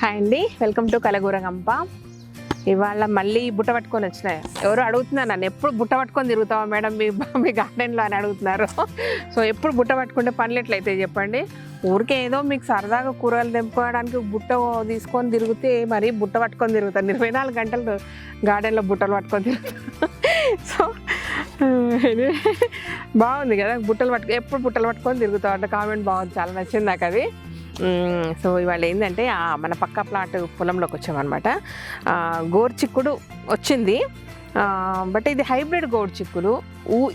Hi అండి, welcome to Kalagooragampa. ఇవాళ మళ్ళీ బుట్ట పట్టుకొని వచ్చినాయి. ఎవరు అడుగుతున్నారు నన్ను, ఎప్పుడు బుట్ట పట్టుకొని తిరుగుతావా మేడం మీ గార్డెన్లో అని అడుగుతున్నారు. సో ఎప్పుడు బుట్ట పట్టుకుంటే పనులు ఎట్లయితే చెప్పండి. ఊరికే ఏదో మీకు సరదాగా కూరగాయలు తెంపుకోవడానికి బుట్ట తీసుకొని తిరిగితే మరి బుట్ట పట్టుకొని తిరుగుతాను. 24 గంటలు గార్డెన్లో బుట్టలు పట్టుకొని తిరుగుతాను. సో బాగుంది కదా, ఎప్పుడు బుట్టలు పట్టుకొని తిరుగుతావు అంటే కామెంట్ బాగుంది, చాలా నచ్చింది నాకు అది. సో ఇవాళ ఏంటంటే మన పక్క ప్లాట్ పొలంలోకి వచ్చామన్నమాట. గోరుచిక్కుడు వచ్చింది, బట్ ఇది హైబ్రిడ్ గోరుచిక్కుడు.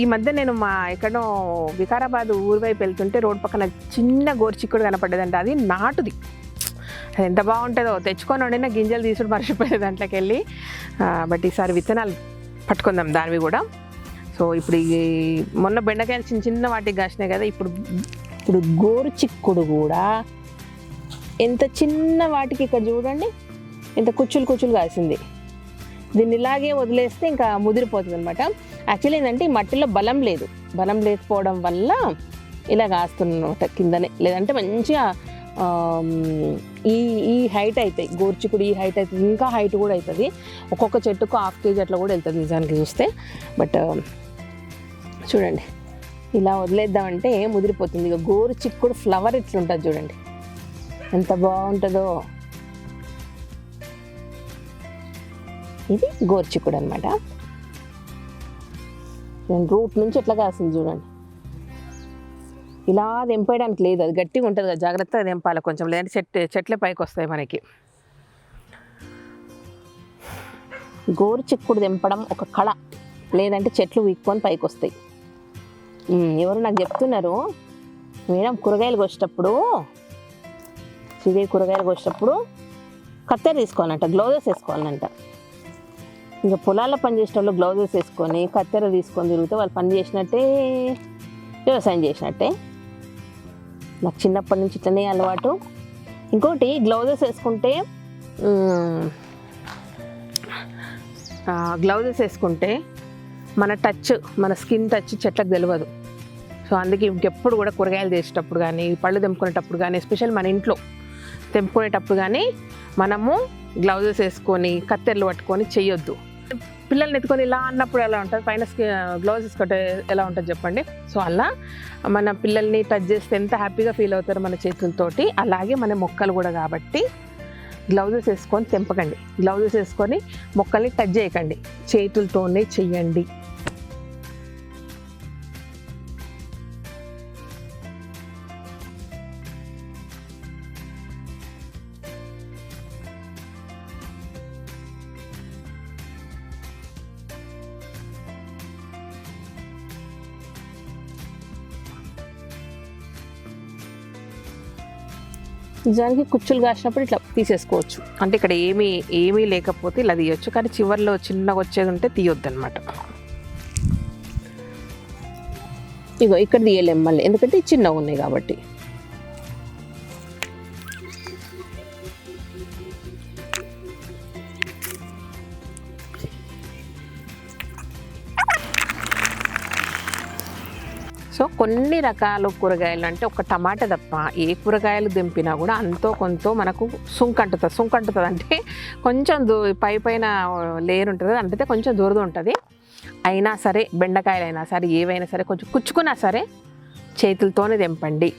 ఈ మధ్య నేను ఎక్కడో వికారాబాద్ ఊరి వైపు వెళ్తుంటే రోడ్ పక్కన చిన్న గోరుచిక్కుడు కనపడ్డదంటే అది నాటుది. అది ఎంత బాగుంటుందో, తెచ్చుకొని వండిన గింజలు తీసుడు మర్చిపోయే దాంట్లోకి వెళ్ళి. బట్ ఈసారి విత్తనాలు పట్టుకుందాం దానివి కూడా. సో ఇప్పుడు మొన్న బెండకాయలు చిన్న చిన్న వాటికి కాసినాయి కదా, ఇప్పుడు గోరుచిక్కుడు కూడా ఎంత చిన్న వాటికి ఇక్కడ చూడండి ఎంత కుచ్చులు కాసింది. దీన్ని ఇలాగే వదిలేస్తే ఇంకా ముదిరిపోతుంది అనమాట. యాక్చువల్లీ ఏంటంటే ఈ మట్టిలో బలం లేకపోవడం వల్ల ఇలా కాస్తున్నమాట కిందనే. లేదంటే మంచిగా ఈ హైట్ అవుతాయి గోరుచిక్కుడు, ఈ హైట్ అవుతుంది, ఇంకా హైట్ కూడా అవుతుంది. ఒక్కొక్క చెట్టుకు 1/2 kg అట్లా కూడా వెళ్తుంది నిజానికి చూస్తే. బట్ చూడండి ఇలా వదిలేద్దామంటే ముదిరిపోతుంది. ఇక గోరుచిక్కుడు ఫ్లవర్ ఇట్లుంటుంది చూడండి, ఎంత బాగుంటుందో. ఇది గోరుచిక్కుడు అనమాట. రూట్ నుంచి ఎట్లా కాసింది చూడండి. ఇలా తెంపేయడానికి లేదు, అది గట్టిగా ఉంటుంది కదా, జాగ్రత్తగా తెంపాలి కొంచెం, లేదంటే చెట్లే పైకి వస్తాయి మనకి. గోరుచిక్కుడు తెంపడం ఒక కళ, లేదంటే చెట్లు వీక్కొని పైకి వస్తాయి. ఎవరు నాకు చెప్తున్నారు, మేడం కూరగాయలు కోసేటప్పుడు కత్తెర తీసుకోవాలంట, గ్లౌజెస్ వేసుకోవాలంట. ఇంకా పొలాల్లో పని చేసే వాళ్ళు గ్లౌజెస్ వేసుకొని కత్తెర తీసుకొని తిరిగితే వాళ్ళు పని చేసినట్టే, వ్యవసాయం చేసినట్టే. నాకు చిన్నప్పటి నుంచి ఇట్లనే అలవాటు. ఇంకోటి గ్లౌజెస్ వేసుకుంటే మన స్కిన్ టచ్ చెట్లకు తెలియదు. సో అందుకే ఇంకెప్పుడు కూడా కూరగాయలు చేసేటప్పుడు కానీ, పళ్ళు తెంపుకునేటప్పుడు కానీ, ఎస్పెషల్ మన ఇంట్లో తెంపుకునేటప్పుడు కానీ మనము గ్లౌజెస్ వేసుకొని కత్తెరలు పట్టుకొని చేయొద్దు. పిల్లల్ని ఎత్తుకొని ఇలా అన్నప్పుడు ఎలా ఉంటుంది, పైన గ్లౌజ్ వేసుకుంటే ఎలా ఉంటుంది చెప్పండి. సో అలా మన పిల్లల్ని టచ్ చేస్తే ఎంత హ్యాపీగా ఫీల్ అవుతారు మన చేతులతోటి, అలాగే మన మొక్కలు కూడా. కాబట్టి గ్లౌజెస్ వేసుకొని తెంపకండి, గ్లౌజెస్ వేసుకొని మొక్కల్ని టచ్ చేయకండి, చేతులతోనే చెయ్యండి. నిజానికి కుచ్చులు కాసినప్పుడు ఇట్లా తీసేసుకోవచ్చు, అంటే ఇక్కడ ఏమీ లేకపోతే ఇలా తీయొచ్చు. కానీ చివర్లో చిన్నగా వచ్చేది ఉంటే తీయొద్దు అనమాట. ఇగో ఇక్కడ తీయలేం మళ్ళీ, ఎందుకంటే చిన్నగా ఉన్నాయి కాబట్టి. సో కొన్ని రకాల కూరగాయలు అంటే ఒక టమాటా తప్ప ఏ కూరగాయలు దింపినా కూడా అంతో కొంత మనకు సుంకంటుతుంది. అంటే కొంచెం పైన లేయర్ ఉంటుంది, అంటే కొంచెం దురద ఉంటుంది. అయినా సరే బెండకాయలు అయినా సరే ఏవైనా సరే కొంచెం కుచ్చుకున్నా సరే చేతులతోనే తెంపండి.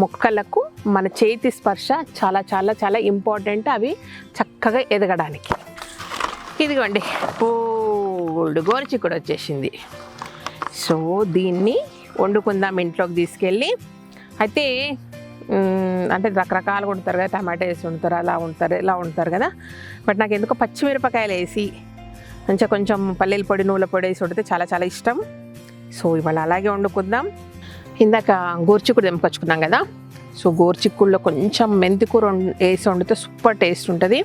మొక్కలకు మన చేతి స్పర్శ చాలా చాలా చాలా ఇంపార్టెంట్, అవి చక్కగా ఎదగడానికి. ఇదిగోండి గోరుచిక్కుడు వచ్చేసింది. సో దీన్ని వండుకుందాం ఇంట్లోకి తీసుకెళ్ళి. అయితే అంటే రకరకాలుగా వండుతారు కదా, టమాటా వేసి వండుతారు, ఇలా వండుతారు కదా. బట్ నాకు ఎందుకో పచ్చిమిరపకాయలు వేసి మంచిగా కొంచెం పల్లీల పొడి, నువ్వుల పొడి వేసి వండితే చాలా చాలా ఇష్టం. సో ఇవాళ అలాగే వండుకుందాం. ఇందాక గోరుచిక్కుడు తెంపుకొచ్చుకున్నాం కదా, సో గోరుచిక్కుడులో కొంచెం మెంతికూర వేసి వండితే సూపర్ టేస్ట్ ఉంటుంది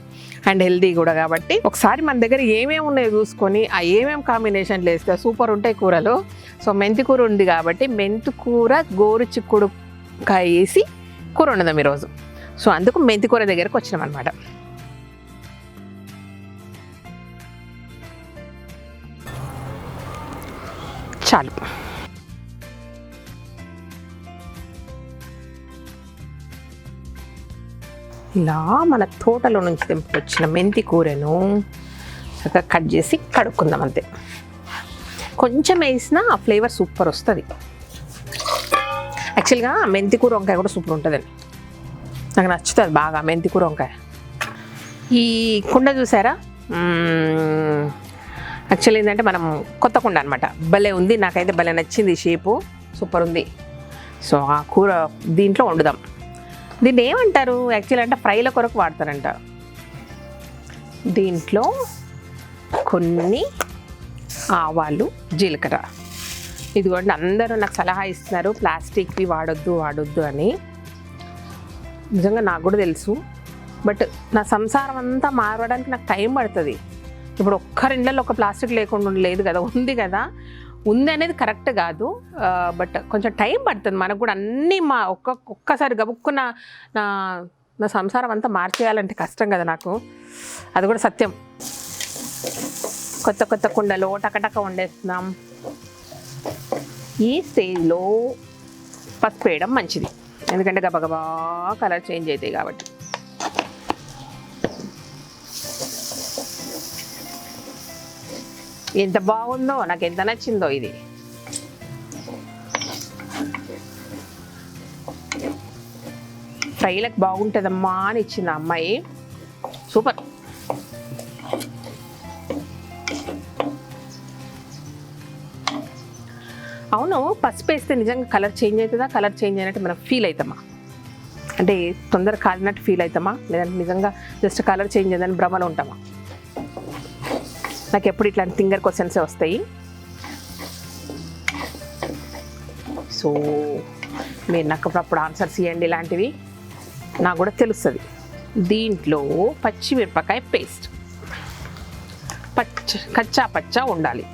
అండ్ హెల్దీ కూడా. కాబట్టి ఒకసారి మన దగ్గర ఏమేమి ఉన్నాయో చూసుకొని ఆ ఏమేమి కాంబినేషన్లు వేస్తే సూపర్ ఉంటాయి కూరలు. సో మెంతికూర ఉంది కాబట్టి మెంతికూర గోరుచిక్కుడు కాయ వేసి కూర వండుదాం ఈరోజు. సో అందుకు మెంతికూర దగ్గరకు వచ్చినాం అనమాట. చాలు. ఇలా మన తోటలో నుంచి తెంపుకొచ్చిన మెంతి కూరను చక్కగా కట్ చేసి కడుక్కుందాం అంతే. కొంచెం వేసినా ఆ ఫ్లేవర్ సూపర్ వస్తుంది. యాక్చువల్గా మెంతి కూర వంకాయ కూడా సూపర్ ఉంటుందండి, నాకు నచ్చుతుంది బాగా మెంతి కూర వంకాయ. ఈ కుండ చూసారా, యాక్చువల్లీ ఏంటంటే మనం కొత్త కుండ అనమాట, భలే ఉంది, నాకైతే భలే నచ్చింది, షేపు సూపర్ ఉంది. సో ఆ కూర దీంట్లో వండుదాం. దీన్ని ఏమంటారు యాక్చువల్లీ అంటే ఫ్రైల కొరకు వాడతారంట. దీంట్లో కొన్ని ఆవాలు, జీలకర్ర, ఇదిగోండి. అందరూ నాకు సలహా ఇస్తున్నారు ప్లాస్టిక్వి వాడొద్దు అని. నిజంగా నాకు కూడా తెలుసు, బట్ నా సంసారం అంతా మారడానికి నాకు టైం పడుతుంది. ఇప్పుడు ఒక్కరిండ్లలో ఒక ప్లాస్టిక్ లేకుండా లేదు కదా, ఉంది కదా, ఉంది అనేది కరెక్ట్ కాదు, బట్ కొంచెం టైం పడుతుంది మనకు కూడా. అన్నీ ఒక్కసారి గబుక్కున్న నా సంసారం అంతా మార్చేయాలంటే కష్టం కదా నాకు, అది కూడా సత్యం. కొత్త కుండలో టకటక వండేస్తున్నాం. ఈ స్టేజ్లో పసుపు వేయడం మంచిది, ఎందుకంటే గబగబా కలర్ చేంజ్ అవుతాయి కాబట్టి. ఎంత బాగుందో, నాకు ఎంత నచ్చిందో ఇది. ఫ్రైలకు బాగుంటుందమ్మా అని ఇచ్చింది అమ్మాయి, సూపర్. అవును, పసుపు వేస్తే నిజంగా కలర్ చేంజ్ అవుతుందా? కలర్ చేంజ్ అయినట్టు మనం ఫీల్ అవుతామా? అంటే తొందరగా కాలినట్టు ఫీల్ అవుతామా, లేదంటే నిజంగా జస్ట్ కలర్ చేంజ్ అయిందని భ్రమలో ఉంటామా? నాకు ఎప్పుడు ఇట్లాంటి థింగర్ క్వశ్చన్సే వస్తాయి. సో మీరు నాకు అప్పుడు ఆన్సర్స్ ఇవ్వండి, ఇలాంటివి నాకు కూడా తెలుస్తుంది. దీంట్లో పచ్చిమిరపకాయ పేస్ట్ కచ్చా పచ్చా ఉండాలి.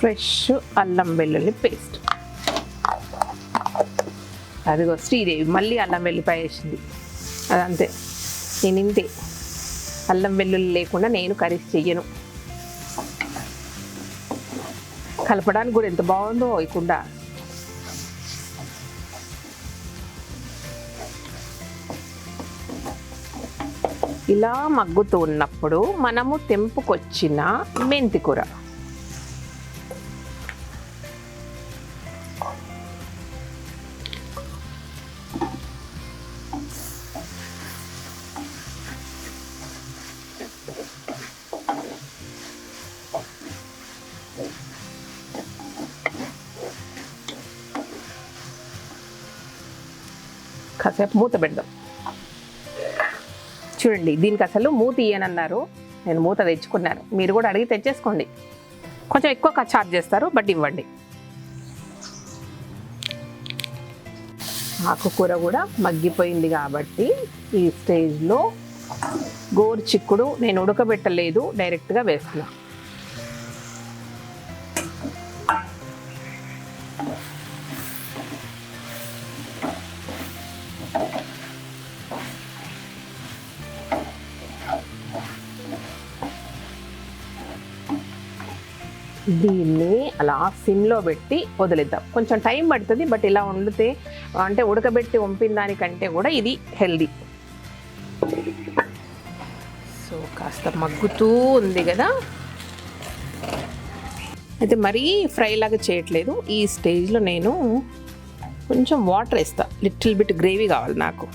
ఫ్రెష్ అల్లం వెల్లుల్లి పేస్ట్. అదిగో శ్రీదేవి మళ్ళీ అల్లం వెల్లిపాయ వేసింది, అదంతే. నేను ఇంతే, అల్లం వెల్లుల్లి లేకుండా నేను కర్రీస్ చెయ్యను. కలపడానికి కూడా ఎంత బాగుందో ఈ కుండ. ఇలా మగ్గుతూ ఉన్నప్పుడు మనము తెంపుకొచ్చిన మెంతి కూర, కాసేపు మూత పెడదాం. చూడండి, దీనికి అసలు మూత ఇయ్యనన్నారు, నేను మూత తెచ్చుకున్నాను. మీరు కూడా అడిగి తెచ్చేసుకోండి, కొంచెం ఎక్కువ ఛార్జ్ చేస్తారు, బట్ ఇవ్వండి. ఆకుకూర కూడా మగ్గిపోయింది కాబట్టి ఈ స్టేజ్లో గోరుచిక్కుడు నేను ఉడకబెట్టలేదు, డైరెక్ట్గా వేస్తున్నా. దీన్ని అలా సిమ్లో పెట్టి వదిలేద్దాం. కొంచెం టైం పడుతుంది, బట్ ఇలా వండితే అంటే ఉడకబెట్టి వంపిన దానికంటే కూడా ఇది హెల్దీ. సో కాస్త మగ్గుతూ ఉంది కదా, అయితే మరీ ఫ్రై లాగా చేయట్లేదు. ఈ స్టేజ్లో నేను కొంచెం వాటర్ వేస్తా, లిటిల్ బిట్ గ్రేవీ కావాలి నాకు.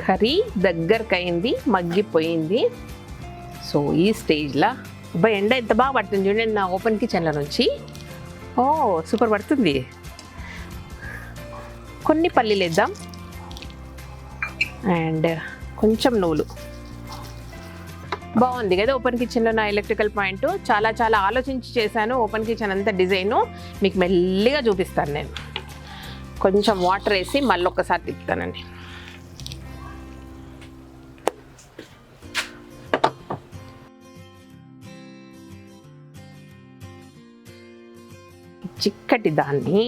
కర్రీ దగ్గరకు అయింది, మగ్గిపోయింది. సో ఈ స్టేజ్లో ఎండ ఎంత బాగా పడుతుంది చూడండి నా ఓపెన్ కిచెన్లో నుంచి. ఓ సూపర్ పడుతుంది. కొన్ని పల్లీలు వేద్దాం అండ్ కొంచెం నువ్వులు. బాగుంది కదా ఓపెన్ కిచెన్లో నా ఎలక్ట్రికల్ పాయింట్. చాలా చాలా ఆలోచించి చేశాను. ఓపెన్ కిచెన్ అంతా డిజైను మీకు మెల్లిగా చూపిస్తాను నేను. కొంచెం వాటర్ వేసి మళ్ళీ ఒక్కసారి తిప్పుతానండి. చిక్కటి దాన్ని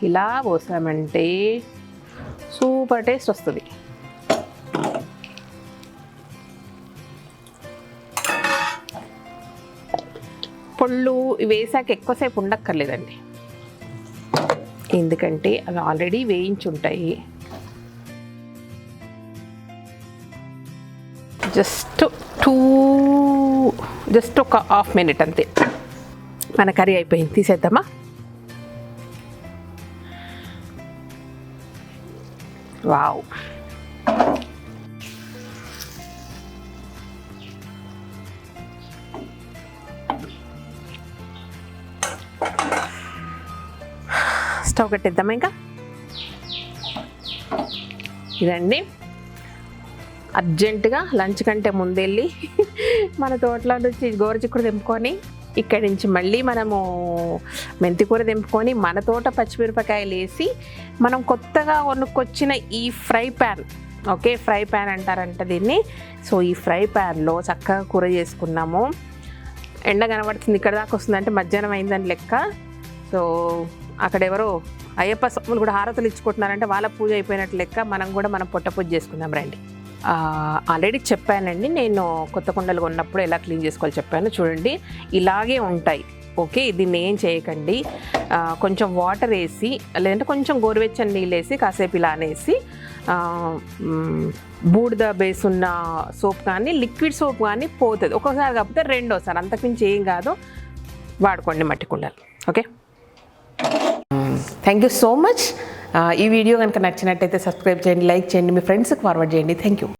ఇలా పోసామంటే సూపర్ టేస్ట్ వస్తుంది. పొళ్ళు వేసాక ఎక్కువసేపు ఉండక్కర్లేదండి, ఎందుకంటే అవి ఆల్రెడీ వేయించి ఉంటాయి. జస్ట్ ఒక హాఫ్ మినిట్ అంతే, మన కర్రీ అయిపోయింది. తీసేద్దామా? వావ్, స్టవ్ కట్టేద్దామా? ఇంకా ఇదండి అర్జెంటుగా లంచ్ కంటే ముందెళ్ళి మన తోటలో నుంచి గోరుచిక్కుడు తెంపుకొని ఇక్కడి నుంచి మళ్ళీ మనము మెంతికూర తెంపుకొని మన తోట పచ్చిమిరపకాయలు వేసి మనం కొత్తగా కొనుక్కొచ్చిన ఈ fry pan, okay fry pan అంటారంట దీన్ని. సో ఈ ఫ్రై ప్యాన్లో చక్కగా కూర చేసుకున్నాము. ఎండ కనబడుతుంది, ఇక్కడ దాకా వస్తుందంటే మధ్యాహ్నం అయిందని లెక్క. సో అక్కడ ఎవరో అయ్యప్ప స్వాములు కూడా హారతులు ఇచ్చుకుంటున్నారంటే వాళ్ళ పూజ అయిపోయినట్టు లెక్క. మనం కూడా మనం పొట్ట పూజ చేసుకుందాం రండి. ఆల్రెడీ చెప్పానండి నేను కొత్త కుండలు కొన్నప్పుడు ఎలా క్లీన్ చేసుకోవాలో చెప్పాను. చూడండి ఇలాగే ఉంటాయి, ఓకే. దీన్ని ఏం చేయకండి, కొంచెం వాటర్ వేసి లేదంటే కొంచెం గోరువెచ్చని నీళ్ళు వేసి కాసేపు ఇలా అనేసి బూడిద బేస్ ఉన్న సోప్ కానీ లిక్విడ్ సోప్ కానీ పోతుంది. ఒక్కోసారి కాకపోతే రెండోసారి, అంతకుమించి ఏం కాదు, వాడుకోండి మట్టి కుండలు. Okay, thank you so much. ఈ వీడియో కనుక నచ్చినట్టయితే సబ్స్క్రైబ్ చేయండి, లైక్ చేయండి, మీ ఫ్రెండ్స్కి ఫార్వర్డ్ చేయండి. Thank you.